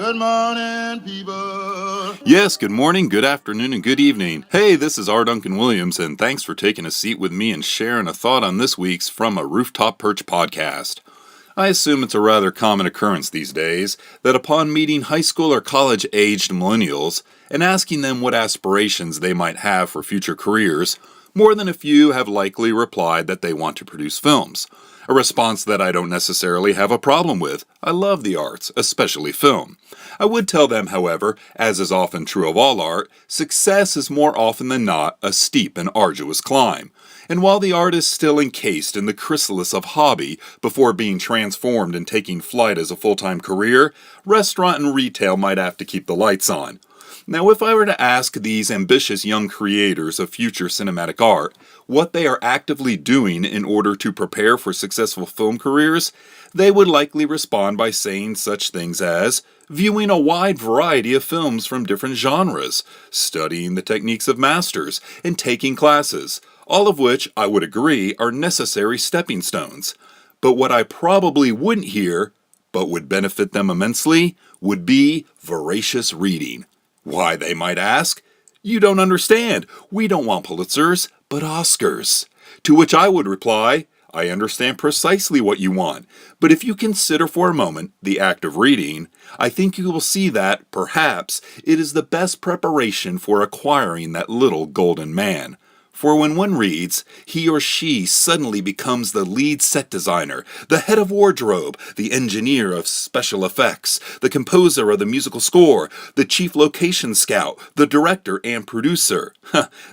Good morning, people. Yes, good morning, good afternoon, and good evening. Hey, this is R. Duncan Williams, and thanks for taking a seat with me and sharing a thought on this week's From a Rooftop Perch podcast. I assume it's a rather common occurrence these days that upon meeting high school or college-aged millennials and asking them what aspirations they might have for future careers, more than a few have likely replied that they want to produce films. A response that I don't necessarily have a problem with. I love the arts, especially film. I would tell them, however, as is often true of all art, success is more often than not a steep and arduous climb. And while the art is still encased in the chrysalis of hobby before being transformed and taking flight as a full-time career, restaurant and retail might have to keep the lights on. Now, if I were to ask these ambitious young creators of future cinematic art what they are actively doing in order to prepare for successful film careers, they would likely respond by saying such things as viewing a wide variety of films from different genres, studying the techniques of masters, and taking classes, all of which, I would agree, are necessary stepping stones. But what I probably wouldn't hear, but would benefit them immensely, would be voracious reading. Why, they might ask? You don't understand. We don't want Pulitzers, but Oscars. To which I would reply, I understand precisely what you want, but if you consider for a moment the act of reading, I think you will see that, perhaps, it is the best preparation for acquiring that little golden man. For when one reads, he or she suddenly becomes the lead set designer, the head of wardrobe, the engineer of special effects, the composer of the musical score, the chief location scout, the director and producer.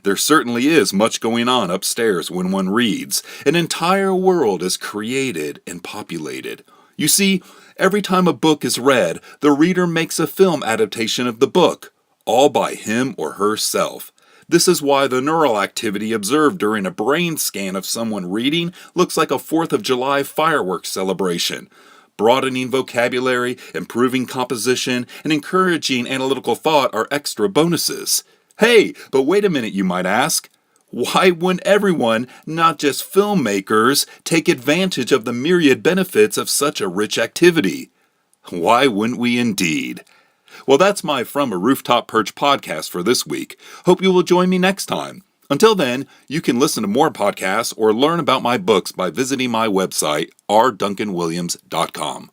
There certainly is much going on upstairs when one reads. An entire world is created and populated. You see, every time a book is read, the reader makes a film adaptation of the book, all by him or herself. This is why the neural activity observed during a brain scan of someone reading looks like a 4th of July fireworks celebration. Broadening vocabulary, improving composition, and encouraging analytical thought are extra bonuses. Hey, but wait a minute, you might ask. Why wouldn't everyone, not just filmmakers, take advantage of the myriad benefits of such a rich activity? Why wouldn't we indeed? Well, that's my From a Rooftop Perch podcast for this week. Hope you will join me next time. Until then, you can listen to more podcasts or learn about my books by visiting my website, rduncanwilliams.com.